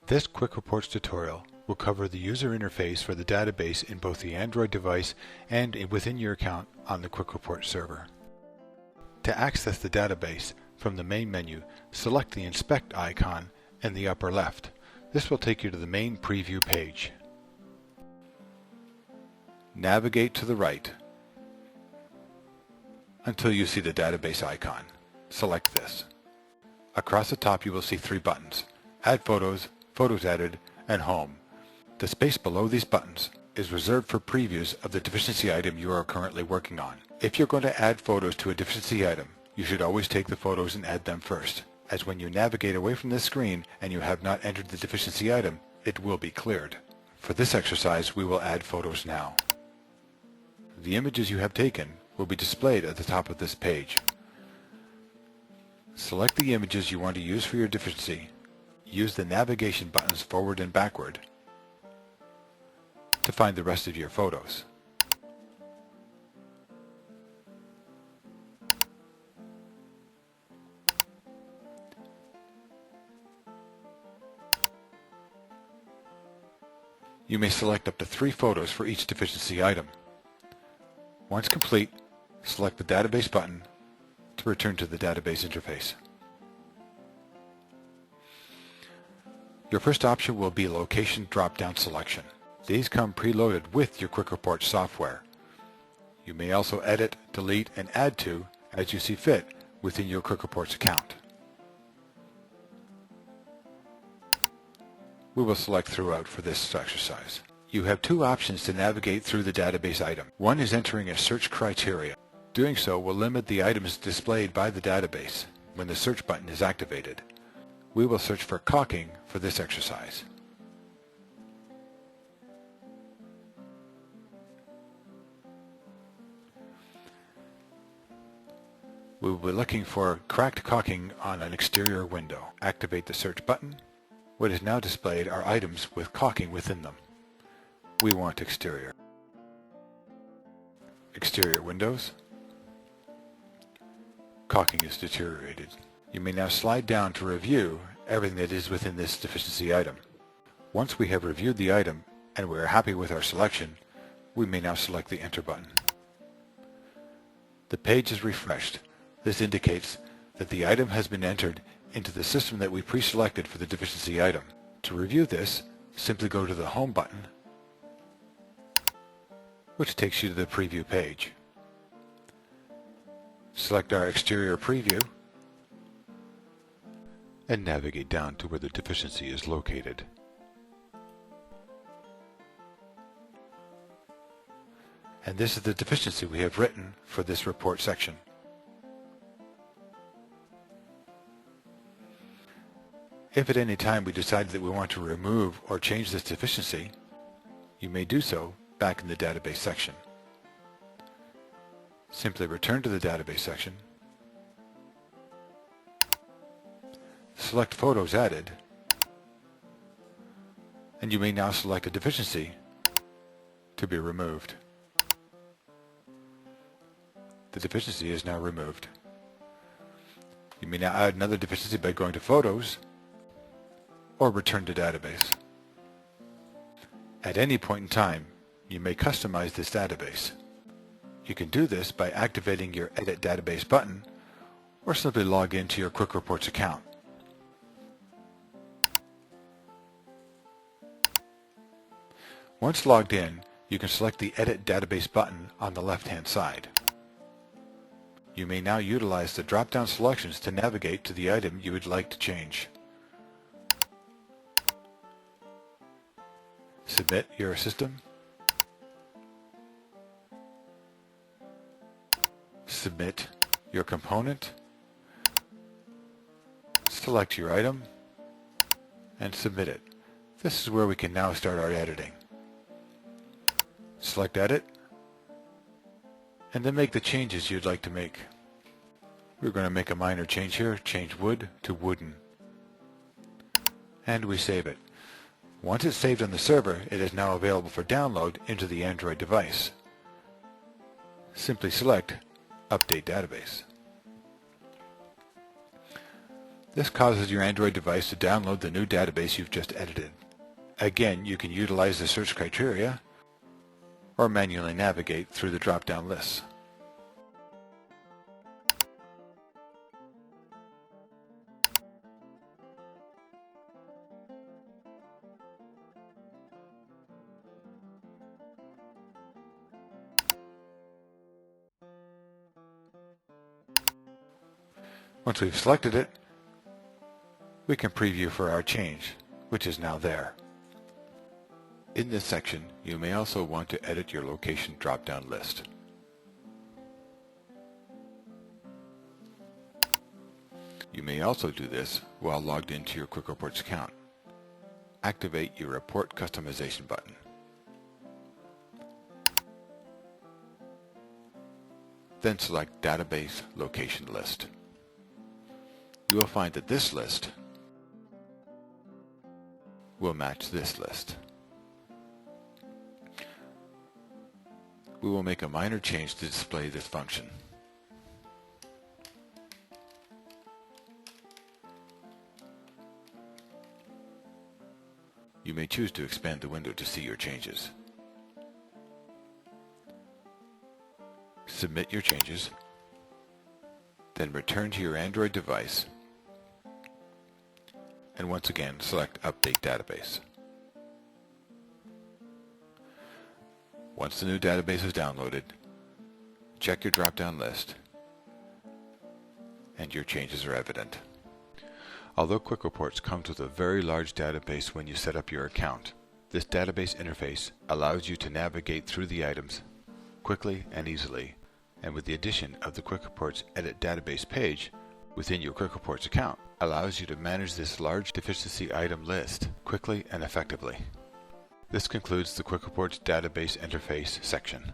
This KwikReports tutorial will cover the user interface for the database in both the Android device and within your account on the KwikReports server. To access the database, from the main menu, select the Inspect icon in the upper left. This will take you to the main preview page. Navigate to the right until you see the database icon. Select this. Across the top you will see three buttons: Add Photos, Photos Added, and Home. The space below these buttons is reserved for previews of the deficiency item you are currently working on. If you're going to add photos to a deficiency item, you should always take the photos and add them first, as when you navigate away from this screen and you have not entered the deficiency item, it will be cleared. For this exercise, we will add photos now. The images you have taken will be displayed at the top of this page. Select the images you want to use for your deficiency. Use the navigation buttons forward and backward to find the rest of your photos. You may select up to 3 photos for each deficiency item. Once complete, select the Database button to return to the database interface. Your first option will be Location drop-down selection. These come preloaded with your KwikReports software. You may also edit, delete, and add to as you see fit within your KwikReports account. We will select Throughout for this exercise. You have 2 options to navigate through the database item. One is entering a search criteria. Doing so will limit the items displayed by the database when the search button is activated. We will search for caulking for this exercise. We will be looking for cracked caulking on an exterior window. Activate the search button. What is now displayed are items with caulking within them. We want exterior. Exterior windows. Caulking is deteriorated. You may now slide down to review everything that is within this deficiency item. Once we have reviewed the item and we are happy with our selection, we may now select the Enter button. The page is refreshed. This indicates that the item has been entered into the system that we pre-selected for the deficiency item. To review this, simply go to the Home button, which takes you to the preview page. Select our exterior preview and navigate down to where the deficiency is located. And this is the deficiency we have written for this report section. If at any time we decide that we want to remove or change this deficiency, you may do so back in the database section. Simply return to the database section, select Photos Added, and you may now select a deficiency to be removed. The deficiency is now removed. You may now add another deficiency by going to Photos or return to database. At any point in time, you may customize this database. You can do this by activating your Edit Database button or simply log into your KwikReports account. Once logged in, you can select the Edit Database button on the left-hand side. You may now utilize the drop-down selections to navigate to the item you would like to change. Submit your system. Submit your component. Select your item and submit it. This is where we can now start our editing. Select Edit and then make the changes you'd like to make. We're going to make a minor change here, change wood to wooden. And we save it. Once it's saved on the server, it is now available for download into the Android device. Simply select Update Database. This causes your Android device to download the new database you've just edited. Again, you can utilize the search criteria or manually navigate through the drop-down lists. Once we've selected it, we can preview for our change, which is now there. In this section, you may also want to edit your location drop-down list. You may also do this while logged into your KwikReports account. Activate your Report Customization button. Then select Database Location List. You will find that this list will match this list. We will make a minor change to display this function. You may choose to expand the window to see your changes. Submit your changes, then return to your Android device, and once again select Update Database. Once the new database is downloaded, check your drop-down list, and your changes are evident. Although KwikReports comes with a very large database when you set up your account, this database interface allows you to navigate through the items quickly and easily, and with the addition of the KwikReports Edit Database page within your KwikReports account, allows you to manage this large deficiency item list quickly and effectively. This concludes the KwikReports Database Interface section.